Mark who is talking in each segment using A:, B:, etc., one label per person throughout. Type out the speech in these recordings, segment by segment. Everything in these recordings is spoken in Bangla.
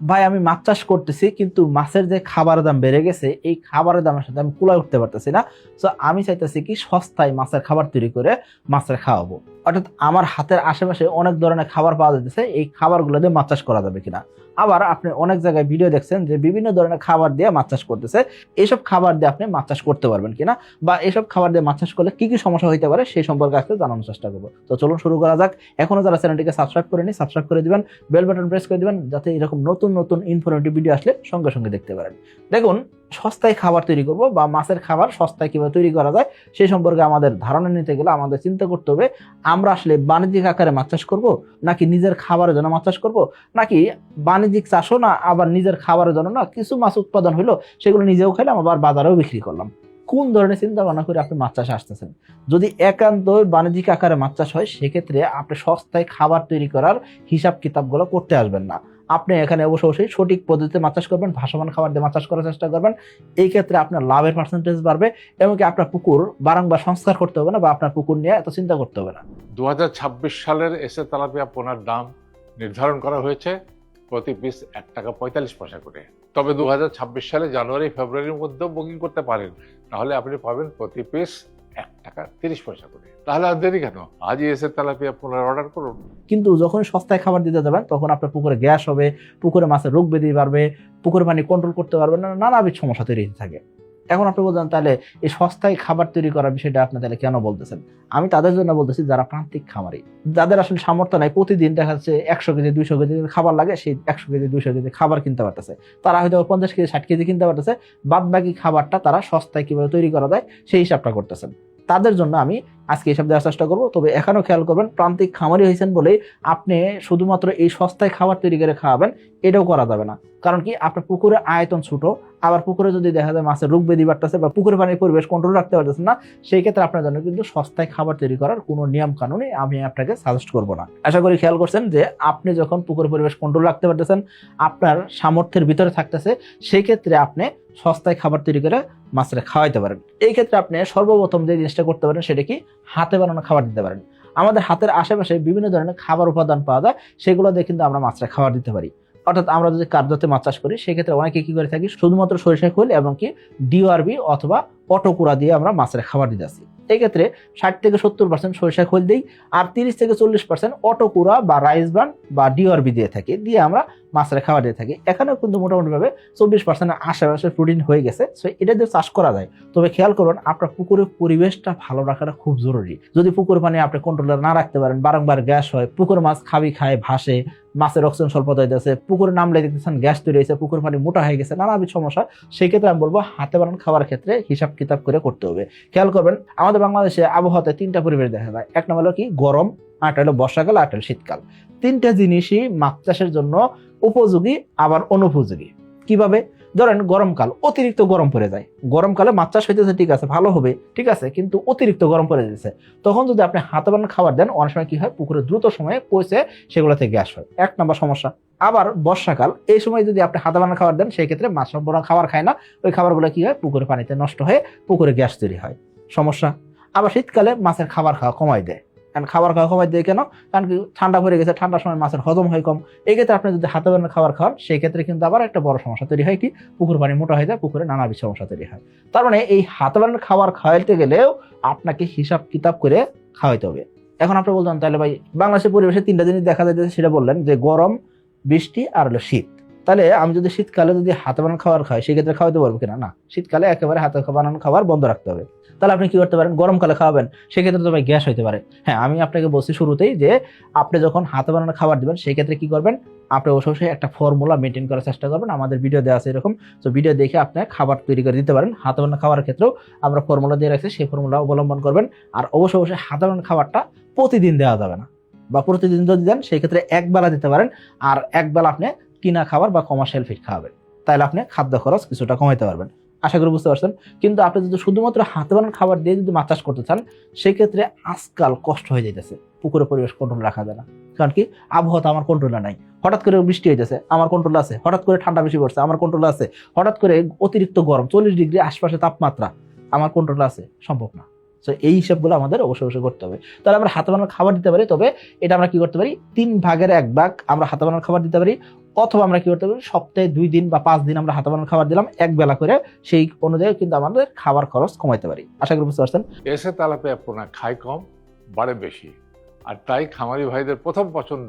A: ভাই আমি মাছ চাষ করতেছি কিন্তু মাছের যে খাবারের দাম বেড়ে গেছে, এই খাবারের দামের সাথে আমি কুলায় উঠতে পারতেছি না। তো আমি চাইতেছি কি সস্তায় মাছের খাবার তৈরি করে মাছের খাওয়াবো। অর্থাৎ আমার হাতের আশেপাশে অনেক ধরনের খাবার পাওয়া যাচ্ছে, এই খাবারগুলো দিয়ে মাছ চাষ করা যাবে কিনা। আবার আপনি অনেক জায়গায় ভিডিও দেখছেন যে বিভিন্ন ধরনের খাবার দিয়ে মাছ চাষ করতেছে, এইসব খাবার দিয়ে আপনি মাছ চাষ করতে পারবেন কিনা, বা এইসব খাবার দিয়ে মাছ চাষ করলে কি কি সমস্যা হতে পারে সেই সম্পর্কে আজকে জানানোর চেষ্টা করবো। তো চলুন শুরু করা যাক। এখনো যারা চ্যানেলটিকে সাবস্ক্রাইব করেনি সাবস্ক্রাইব করে দিবেন, বেল বাটন প্রেস করে দিবেন, যাতে এরকম নতুন নতুন ইনফরমেটিভ ভিডিও আসলে সঙ্গে সঙ্গে দেখতে পারেন। দেখুন, সস্তায় খাবার তৈরি করব বা মাছের খাবার সস্তায় কিভাবে তৈরি করা যায় সেই সম্পর্কে আমাদের ধারণা নিতে গেলে আমাদের চিন্তা করতে হবে, আমরা আসলে বাণিজ্যিক আকারে মাছ চাষ করবো, নাকি নিজের খাবারের জন্য মাছ চাষ করবো, নাকি বাণিজ্যিক চাষও না আবার নিজের খাবারের জন্য না, কিছু মাছ উৎপাদন হলো সেগুলো নিজেও খেলাম আবার বাজারেও বিক্রি করলাম। কোন ধরনের চিন্তা ভাবনা করে আপনি মাছ চাষে আসতেছেন? যদি একান্ত বাণিজ্যিক আকারে মাছ চাষ হয় সেক্ষেত্রে আপনি সস্তায় খাবার তৈরি করার হিসাব কিতাবগুলো করতে আসবেন না। আপনি এখানে অবশ্যই সঠিক পদ্ধতিতে মাছ চাষ করবেন, ভাসমান খাবার দিয়ে মাছ চাষ করার চেষ্টা করবেন। এই ক্ষেত্রে আপনার লাভের পার্সেন্টেজ বাড়বে, এমনকি আপনার পুকুর বারংবার সংস্কার করতে হবে না, বা আপনার পুকুর নিয়ে এত চিন্তা করতে হবে না।
B: 2026 সালের এসে তেলাপিয়া পোনার দাম নির্ধারণ করা হয়েছে প্রতি পিস 1 টাকা 45 পয়সা করে। তবে 2026 সালে জানুয়ারি ফেব্রুয়ারির মধ্যেও বুকিং করতে পারেন, তাহলে আপনি পাবেন প্রতি পিস 1 টাকা 30 পয়সা করে। তাহলে আর দেরি কেন, আজই এসে তেলাপিয়া পোনার অর্ডার করুন।
A: কিন্তু যখন সস্তায় খাবার দিতে যাবেন তখন আপনার পুকুরে গ্যাস হবে, পুকুরে মাছের রোগ ব্যাধি বাড়বে, পুকুরে পানি কন্ট্রোল করতে পারবেন না, নানাবিধ সমস্যা তৈরি হতে থাকে। এখন আপনি বলছেন তাহলে এই সস্তায় খাবার তৈরি করার বিষয়টা আপনি তাহলে কেন বলতেছেন? আমি তাদের জন্য বলতেছি যারা প্রান্তিক খামারি, যাদের আসলে সামর্থ্য নাই, প্রতিদিন দেখা যাচ্ছে 100 কেজি 200 কেজি খাবার লাগে, সেই 100 কেজি 200 কেজি খাবার কিনতে পারতেছে, তারা হয়তো 50 কেজি 60 কেজি কিনতে পারতেছে, বাদ বাকি খাবারটা তারা সস্তায় কিভাবে তৈরি করা যায় সেই হিসাবটা করতেছেন। তাদের জন্য আমি আজকে হিসাব দেওয়ার চেষ্টা করবো। তবে এখানেও খেয়াল করবেন, প্রান্তিক খামারি হয়েছেন বলেই আপনি শুধুমাত্র এই সস্তায় খাবার তৈরি করে খাওয়াবেন এটাও করা যাবে না। কারণ কি, আপনার পুকুরে আয়তন ছোট, আবার পুকুরে যদি দেখা যায় মাছের রোগ ব্যাধি বাড়তেছে বা পুকুরে পানির পরিবেশ কন্ট্রোল রাখতে পারতেছেন না, সেই ক্ষেত্রে আপনার জন্য কিন্তু সস্তায় খাবার তৈরি করার কোনো নিয়ম কানুনে আমি আপনাকে সাজেস্ট করবো না। আশা করি খেয়াল করছেন যে আপনি যখন পুকুরের পরিবেশ কন্ট্রোল রাখতে পারতেছেন, আপনার সামর্থ্যের ভিতরে থাকতেছে, সেই ক্ষেত্রে আপনি সস্তায় খাবার তৈরি করে মাছের খাওয়াইতে পারেন। এই ক্ষেত্রে আপনি সর্বপ্রথম যে জিনিসটা করতে পারেন সেটা কি, হাতে বানানো খাবার দিতে পারেন। আমাদের হাতের আশেপাশে বিভিন্ন ধরনের খাবার উপাদান পাওয়া যায়, সেগুলো দিয়ে কিন্তু আমরা মাছের খাবার দিতে পারি। অর্থাৎ আমরা যদি কার্যতে মাছ চাষ করি সেক্ষেত্রে অনেকে কি করে থাকি, শুধুমাত্র সরিষা খোল এবং কি ডিওআরবি অথবা অটোকুড়া দিয়ে আমরা মাছের খাবার দিতে আসি। এই ক্ষেত্রে 60 থেকে 70% সরিষা খোল দিই, আর 30 থেকে 40% অটোকুড়া বা রাইস ব্রান বা ডিওআরবি দিয়ে থাকি, দিয়ে আমরা মাছের খাবার দিয়ে থাকি। এখানেও কিন্তু মোটামুটি ভাবে 24% আশেপাশে প্রোটিন হয়ে গেছে, সো এটা দিয়ে চাষ করা যায়। তবে খেয়াল করুন, আপনার পুকুরের পরিবেশটা ভালো রাখাটা খুব জরুরি। যদি পুকুর পানি আপনি কন্ট্রোলার না রাখতে পারেন, বারংবার গ্যাস হয়, পুকুর মাছ খায় ভাসে, মাছের অক্সিজেন স্বল্পতা হইতেছে, পুকুরে নামলে দেখতেছেন গ্যাস তৈরি হয়েছে, পুকুর পানি মোটা হয়ে গেছে, নানাবিধ সমস্যা। সেই ক্ষেত্রে আমি বলবো হাতে বানানো খাবার ক্ষেত্রে হিসাব কিতাব করে করতে হবে। খেয়াল করবেন, আমাদের বাংলাদেশে আবহাওয়াতে 3টা পরিবেশ দেখা যায়। এক নম্বর হলো কি গরম, আরেকটা হলো বর্ষাকাল, আরেকটা হলো শীতকাল। 3টা জিনিসই মাছ চাষের জন্য উপযোগী আবার অনুপযোগী। কিভাবে? ধরেন গরমকাল, অতিরিক্ত গরম পড়ে যায়, গরমকালে মাছ চাষ হইতেছে ঠিক আছে, ভালো হবে ঠিক আছে, কিন্তু অতিরিক্ত গরম পড়ে যাচ্ছে, তখন যদি আপনি হাতে বানানো খাবার দেন অনেক সময় কি হয়, পুকুরে দ্রুত সময়ে পচে সেগুলোতে গ্যাস হয়, 1 নম্বর সমস্যা। আবার বর্ষাকাল, এই সময় যদি আপনি হাতে বানানো খাবার দেন সেই ক্ষেত্রে মাছ সম্পূর্ণ খাবার খায় না, ওই খাবারগুলো কি হয়, পুকুরে পানিতে নষ্ট হয়ে পুকুরে গ্যাস তৈরি হয়, সমস্যা। আবার শীতকালে মাছের খাবার খাওয়া কমাই দেয়। কারণ খাবার খাওয়া কমাই দেয় কেন? কারণ কি, ঠান্ডা পড়ে গেছে, ঠান্ডার সময় মাছের হজম হয় কম। এই ক্ষেত্রে আপনি যদি হাতে বানানো খাবার খাওয়ান সেই ক্ষেত্রে কিন্তু আবার একটা বড় সমস্যা তৈরি হয়, কি পুকুর পানি মোটা হয়ে যায়, পুকুরে নানাবিধ সমস্যা তৈরি হয়। তার মানে এই হাতে বানানো খাবার খাওয়াইতে গেলেও আপনাকে হিসাব কিতাব করে খাওয়াইতে হবে। এখন আপনি বলতেন তাহলে ভাই বাংলাদেশের পরিবেশে 3টা জিনিস দেখা যায়, সেটা বললেন যে গরম, বৃষ্টি আর হলো শীত। তাহলে আমি যদি শীতকালে যদি হাতে বানানো খাবার খাই সেক্ষেত্রে খাওয়াতে পারবো কিনা? না, শীতকালে একেবারে হাতে বানানো খাবার বন্ধ রাখতে হবে। তাহলে আপনি কি করতে পারেন, গরমকালে খাওয়াবেন, সেক্ষেত্রে তো ভাই গ্যাস হইতে পারে। হ্যাঁ, আমি আপনাকে বলছি শুরুতেই যে আপনি যখন হাতে বানানো খাবার দিবেন সেই ক্ষেত্রে কি করবেন, আপনি অবশ্যই একটা ফর্মুলা মেনটেন করার চেষ্টা করবেন। আমাদের ভিডিও দেওয়া আছে এরকম, তো ভিডিও দেখে আপনি খাবার তৈরি করে দিতে পারেন। হাতে বানানো খাবারের ক্ষেত্রেও আমরা ফর্মুলা দিয়ে রাখছি, সেই ফর্মুলা অবলম্বন করবেন। আর অবশ্যই হাতে বানানো খাবারটা প্রতিদিন দেওয়া যাবে না, বা প্রতিদিন যদি দেন সেই ক্ষেত্রে একবেলা দিতে পারেন, আর একবেলা আপনি কিনা খাবার বা কমার্শিয়াল ফিড খাওয়াবেন, তাহলে আপনি খাদ্য খরচ কিছুটা কমাইতে পারবেন। আশা করি বুঝতে পারছেন। কিন্তু আপনি যদি শুধুমাত্র হাতে বানানো খাবার দিয়ে যদি মাছ চাষ করতে চান সেই ক্ষেত্রে আজকাল কষ্ট হয়ে যাইতেছে, পুকুরের পরিবেশ কন্ট্রোল রাখা যায় না। কারণ কি, আবহাওয়া আমার কন্ট্রোলে নাই, হঠাৎ করে বৃষ্টি হইতেছে আমার কন্ট্রোল আছে, হঠাৎ করে ঠান্ডা বেশি পড়ছে আমার কন্ট্রোল আছে, হঠাৎ করে অতিরিক্ত গরম 40 ডিগ্রি আশপাশে তাপমাত্রা আমার কন্ট্রোল আছে, সম্ভব না। তো এই হিসাবগুলো আমাদের অবশ্যই করতে হবে। তাহলে আমরা হাতে বানানো খাবার দিতে পারি, তবে এটা আমরা কি করতে পারি, 3 ভাগের 1 ভাগ আমরা হাতে বানানো খাবার দিতে পারি, অথবা আমরা কি করতে পারি, সপ্তাহে 2 দিন বা 5 দিন আমরা হাতে বানানো খাবার দিলাম এক বেলা করে, সেই অনুযায়ী কিন্তু আমাদের খাবার খরচ কমাইতে পারি। আশা করি বুঝতে পারছেন।
B: এসে তেলাপিয়া পোনা খায় কম, বাড়ে বেশি, আর তাই খামারি ভাইদের প্রথম পছন্দ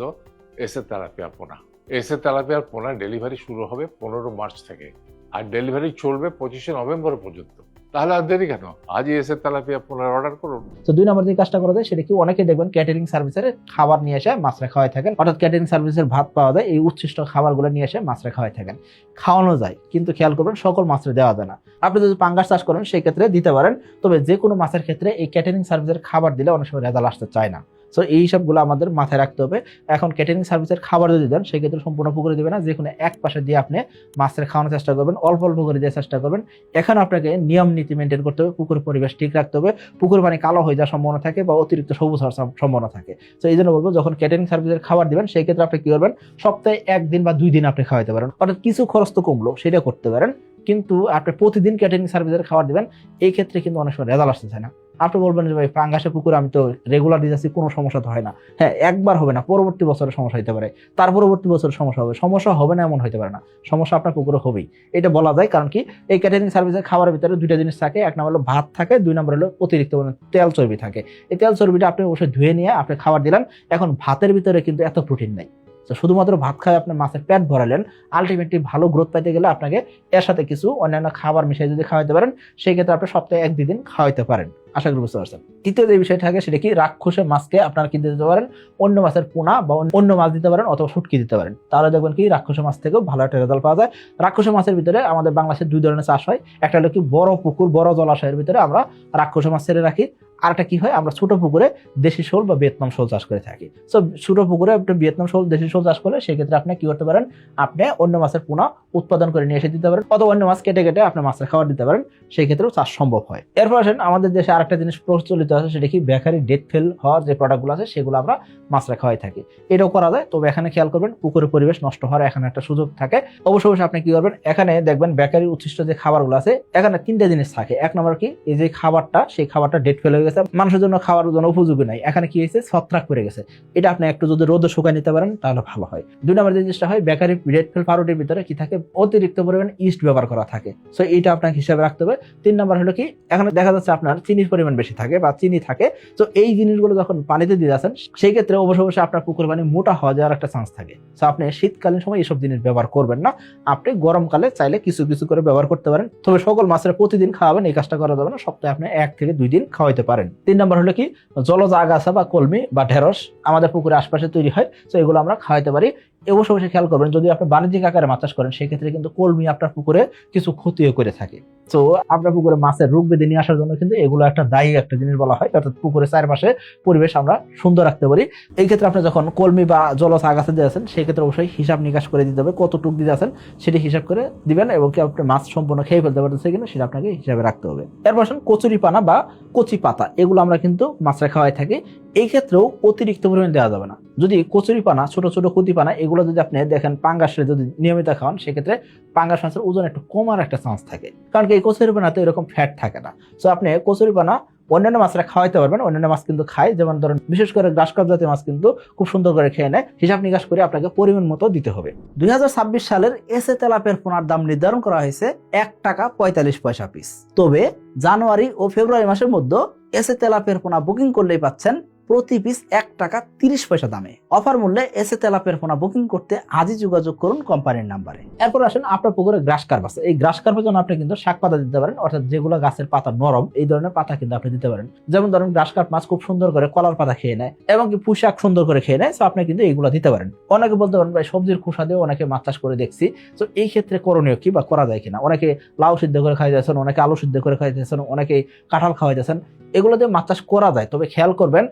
B: এসে তেলাপিয়া পোনা। এসে তেলাপিয়ার পোনা ডেলিভারি শুরু হবে 15 মার্চ থেকে, আর ডেলিভারি চলবে 25 নভেম্বর পর্যন্ত। তাহলে আর দেরি কেন, আজই এসে তেলাপিয়া পোনার অর্ডার করুন।
A: তো 2 নম্বর যে কাজটা করা যায় সেটা কি, অনেকে দেখবেন ক্যাটারিং সার্ভিসের খাবার নিয়ে এসে মাছরা খাওয়াই থাকেন, অর্থাৎ ক্যাটারিং সার্ভিসের ভাত পাওয়া যায়, এই উচ্ছিষ্ট খাবারগুলো নিয়ে এসে মাছরা খাওয়াই থাকেন। খাওয়ানো যায়, কিন্তু খেয়াল করবেন সকল মাছরা দেওয়া যায় না। আপনি যদি পাঙ্গাস চাষ করেন সেই ক্ষেত্রে দিতে পারেন, তবে যে কোনো মাছের ক্ষেত্রে এই ক্যাটারিং সার্ভিসের খাবার দিলে অনেক সময় রেজাল্ট আসতে চায় না। সো এই সবগুলো আমাদের মাথায় রাখতে হবে। এখন ক্যাটারিং সার্ভিসের খাবার যদি দেন সেক্ষেত্রে সম্পূর্ণ পুকুরে দিবে না, যে কোনো এক পাশে দিয়ে আপনি মাছের খাওয়ানোর চেষ্টা করবেন, অল্প অল্প করে দেওয়ার চেষ্টা করবেন। এখন আপনাকে নিয়ম নীতি মেনটেন করতে হবে, পুকুরের পরিবেশ ঠিক রাখতে হবে, পুকুর পানি কালো হয়ে যাওয়ার সম্ভাবনা থাকে বা অতিরিক্ত সবুজ হওয়ার সম্ভাবনা থাকে। তো এই জন্য বলবো, যখন ক্যাটারিং সার্ভিসের খাবার দিবেন সেই ক্ষেত্রে আপনি কি করবেন, সপ্তাহে 1 দিন বা 2 দিন আপনি খাওয়াতে পারেন, অর্থাৎ কিছু খরচ তো কমলো, সেটা করতে পারেন। কিন্তু আপনি প্রতিদিন ক্যাটারিং সার্ভিসের খাবার দিবেন, এই ক্ষেত্রে কিন্তু অনেক সময় রেজাল্ট আসতে চায় না। আপনি বলবেন যে ভাই পাঙ্গাসের পুকুরে আমি তো রেগুলার দিতেছি, কোনো সমস্যা তো হয় না। হ্যাঁ, একবার হবে না, পরবর্তী বছরে সমস্যা হতে পারে, তার পরবর্তী বছরে সমস্যা হবে না এমন হতে পারে না, সমস্যা আপনার পুকুরে হবেই, এটা বলা যায়। কারণ কি, এই ক্যাটারিং সার্ভিসের খাবারের ভিতরে 2টা জিনিস থাকে, 1 নম্বর হলো ভাত থাকে, 2 নম্বর হলো অতিরিক্ত তেল চর্বি থাকে। এই তেল চর্বিটা আপনি অবশ্যই ধুয়ে নিয়ে আপনি খাবার দিলেন। এখন ভাতের ভিতরে কিন্তু এত প্রোটিন নেই, তো শুধুমাত্র ভাত খায় আপনি মাছের পেট ভরালেন, আলটিমেটলি ভালো গ্রোথ পাইতে গেলে আপনাকে এর সাথে কিছু অন্যান্য খাবার মিশিয়ে যদি খাওয়াইতে পারেন, সেই ক্ষেত্রে আপনি সপ্তাহে 1-2 দিন খাওয়াইতে পারেন। আশা করি বুঝতে পারছেন। তৃতীয় যে বিষয় থাকে সেটা কি, রাক্ষসের মাছকে আপনারা কিনতে দিতে পারেন, অন্য মাছের পোনা বা অন্য মাছ দিতে পারেন, অথবা শুটকি দিতে পারেন। তাহলে দেখবেন কি রাক্ষসের মাছ থেকেও ভালো একটা রেজাল্ট পাওয়া যায়। রাক্ষসের মাছের ভিতরে আমাদের বাংলাদেশে 2 ধরনের চাষ হয়, একটা হলো কি বড় পুকুর, বড় জলাশয়ের ভিতরে আমরা রাক্ষসের মাছ ছেড়ে রাখি, আরেকটা কি হয়, আমরা ছোট পুকুরে দেশি শোল বা ভিয়েতনাম শোল চাষ করে থাকি। সো ছোট পুকুরে আপনি ভিয়েতনাম শোল, দেশি শোল চাষ করলে সেক্ষেত্রে আপনি কি করতে পারেন, আপনি অন্য মাছের পোনা উৎপাদন করে নিয়ে এসে দিতে পারেন, অথবা অন্য মাছ কেটে কেটে আপনি মাছের খাবার দিতে পারেন, সেই ক্ষেত্রেও চাষ সম্ভব হয়। এরপর আসেন, আমাদের দেশে আরেকটা জিনিস প্রচলিত আছে, সেটা কি বেকারি ডেট ফেল হওয়ার যে প্রোডাক্টগুলো আছে সেগুলো আমরা মাছরা খাওয়াই থাকি। এটাও করা যায়, তবে এখানে খেয়াল করবেন পুকুরের পরিবেশ নষ্ট হওয়ার এখানে একটা সুযোগ থাকে। অবশ্যই আপনি কি করবেন, এখানে দেখবেন বেকারির উচ্ছিষ্ট যে খাবারগুলো আছে, এখানে 3টা জিনিস থাকে। 1 নম্বর কি, এই যে খাবারটা, সেই খাবারটা ডেট ফেল হয়ে গেছে, মানুষের জন্য খাওয়ার জন্য উপযোগী নাই, এখানে কি হয়েছে, ছত্রাক পড়ে গেছে। এটা আপনি একটু যদি রোদে শুকায় নিতে পারেন তাহলে ভালো হয়। 2 নম্বর যে জিনিসটা হয়, বেকারি ডেট ফেল পাউরুটির ভিতরে কি থাকে, অতিরিক্ত পরিমাণে ইস্ট ব্যবহার করা থাকে। সো এটা আপনাকে হিসাবে রাখতে হবে। 3 নম্বর হলো কি, এখানে দেখা যাচ্ছে আপনার চিনির পরিমাণ বেশি থাকে বা চিনি থাকে। তো এই জিনিসগুলো যখন পানিতে দিয়ে যাচ্ছেন সেই ক্ষেত্রে অবশ্যই আপনার পুকুর পানি মোটা হওয়া যাওয়ার একটা চান্স থাকে। তো আপনি শীতকালীন সময় এইসব জিনিস ব্যবহার করবেন না, আপনি গরমকালে চাইলে কিছু কিছু করে ব্যবহার করতে পারেন। তবে সকল মাছের প্রতিদিন খাওয়াবেন এই কাজটা করা যাবে না, সপ্তাহে আপনি 1 থেকে 2 দিন খাওয়াইতে পারেন। 3 নম্বর হলো কি, জলজ আগাছা বা কলমি বা ঢেঁড়স আমাদের পুকুরের আশপাশে তৈরি হয়, তো এগুলো আমরা খাওয়াইতে পারি। অবশ্যই খেয়াল করবেন, যদি আপনি বাণিজ্যিক আকারে মাছ চাষ করেন সেক্ষেত্রে কিন্তু কলমি আপনার পুকুরে কিছু ক্ষতিও করে থাকে। তো আপনার পুকুরে মাছের রোগ ব্যাধি নিয়ে আসার জন্য কিন্তু এগুলো একটা দায়ী একটা জিনিস বলা হয়, অর্থাৎ পুকুরের চারপাশে পরিবেশ আমরা সুন্দর রাখতে পারি। এই ক্ষেত্রে আপনি যখন কলমি বা জলজ আগাছা দিয়ে আছেন সেই ক্ষেত্রে অবশ্যই হিসাব নিকাশ করে দিতে হবে, কতটুকু দিতে আছেন সেটি হিসাব করে দিবেন, এবং কি আপনি মাছ সম্পূর্ণ খেয়ে ফেলতে পারতেছে কিনা সেটা আপনাকে হিসাবে রাখতে হবে। এরপর আসেন কচুরি পানা বা কচি পাতা, এগুলো আমরা কিন্তু মাছরা খাওয়াই থাকি। এই ক্ষেত্রেও অতিরিক্ত পরিমাণ দেওয়া যাবে না। যদি কচুরি পানা, ছোট ছোট কচি পানা, এগুলো যদি আপনি দেখেন পাঙ্গাসে যদি নিয়মিত খাওয়ান সেক্ষেত্রে পাঙ্গাস মাছের ওজন একটু কমার একটা চান্স থাকে, কারণ এই কচুরি পানাতে এরকম ফ্যাট থাকে না। সো আপনি কচুরি পানা অন্যান্য মাছরা খাওয়াইতে পারবেন, অন্যান্য মাছ কিন্তু খায়, যেমন ধরেন বিশেষ করে গ্রাস কাপ জাতীয় মাছ কিন্তু খুব সুন্দর করে খেয়ে নেয়। হিসাব নিকাশ করে আপনাকে পরিমাণ মতো দিতে হবে। 2026 সালের এসে তেলাপিয়ার পোনার দাম নির্ধারণ করা হয়েছে 1 টাকা 45 পয়সা পিস। তবে জানুয়ারি ও ফেব্রুয়ারি মাসের মধ্যে এসে তেলাপিয়ার পোনা বুকিং করলেই পাচ্ছেন প্রতি পিস 1 টাকা 30 পয়সা দামে। অফার মূল্যে এসে তেলাপিয়ার পোনা বুকিং করতে আজই যোগাযোগ করুন কোম্পানির নাম্বারে। এরপর আসেন আপনার পুকুরে গ্রাস কার্প আছে, এই গ্রাস কার্পের জন্য আপনি কিন্তু শাক পাতা দিতে পারেন, অর্থাৎ যেগুলো গাছের পাতা নরম এই ধরনের পাতা কিন্তু আপনি দিতে পারেন। যেমন ধরেন গ্রাস কার্প মাছ খুব সুন্দর করে কলার পাতা খেয়ে নেয় এবং কি পুঁশাক সুন্দর করে খেয়ে নেয়, তো আপনি কিন্তু এইগুলো দিতে পারেন। অনেকে বলতে পারেন ভাই সবজির খোসা দিয়ে অনেকে মাছ চাষ করে দেখছি, তো এই ক্ষেত্রে করণীয় কি বা করা যায় কিনা। অনেকে লাউ সিদ্ধ করে খাই যাচ্ছেন, অনেকে আলু সিদ্ধ করে খাই যাচ্ছেন, অনেকে কাঁঠাল খাওয়াই যাচ্ছেন, এগুলো দিয়ে মাছ চাষ করা যায়। তবে খেয়াল করবেন,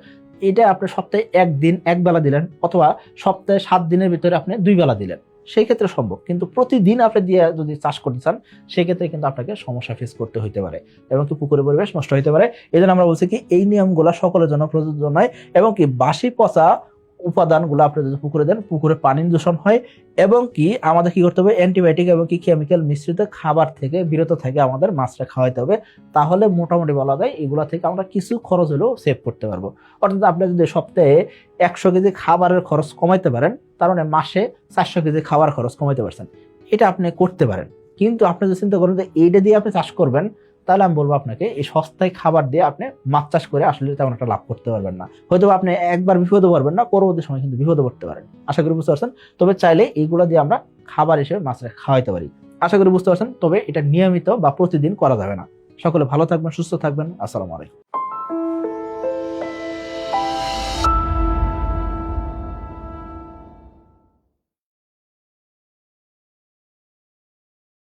A: এটা আপনি সপ্তাহে 1 দিন 1 বেলা দিলেন, অথবা সপ্তাহে 7 দিনের ভিতরে আপনি 2 বেলা দিলেন, সেই ক্ষেত্রে সম্ভব। কিন্তু প্রতিদিন আপনি দিয়ে যদি চাষ করতে চান সেই ক্ষেত্রে কিন্তু আপনাকে সমস্যা ফেস করতে হইতে পারে এবং কি পুকুরের পরিবেশ নষ্ট হইতে পারে। এই জন্য আমরা বলছি কি এই নিয়মগুলো সকলের জন্য প্রযোজ্য নয়, এবং কি বাসি পচা উপাদানগুলো আপনি যদি পুকুরে দেন, পুকুরে পানি দূষণ হয় এবং কি আমাদের কি করতে হবে, অ্যান্টিবায়োটিক এবং কি কেমিক্যাল মিশ্রিত খাবার থেকে বিরত থেকে আমাদের মাছটা খাওয়াইতে হবে। তাহলে মোটামুটি বলা যায় এগুলা থেকে আমরা কিছু খরচ হলেও সেভ করতে পারবো। অর্থাৎ আপনি যদি সপ্তাহে 100 কেজি খাবারের খরচ কমাইতে পারেন, তার মানে মাসে 400 কেজি খাবার খরচ কমাইতে পারছেন, এটা আপনি করতে পারেন। কিন্তু আপনি যদি চিন্তা করেন যে এইটা দিয়ে আপনি চাষ করবেন, তাহলে আমি বলবো আপনাকে এই সস্তায় খাবার দিয়ে আপনি মাছ চাষ করে আসলে তেমন একটা লাভ করতে পারবেন না। হয়তো আপনি একবার বিপদে পড়বেন না, পরবর্তী সময় কিন্তু বিপদে পড়তে পারেন। আশা করি বুঝতে পারছেন। তবে চাইলে এইগুলো দিয়ে আমরা খাবার হিসেবে মাছটা খাওয়াইতে পারি। আশা করি বুঝতে পারছেন। তবে এটা নিয়মিত বা প্রতিদিন করা যাবে না। সকলে ভালো থাকবেন, সুস্থ থাকবেন। আসসালামু আলাইকুম।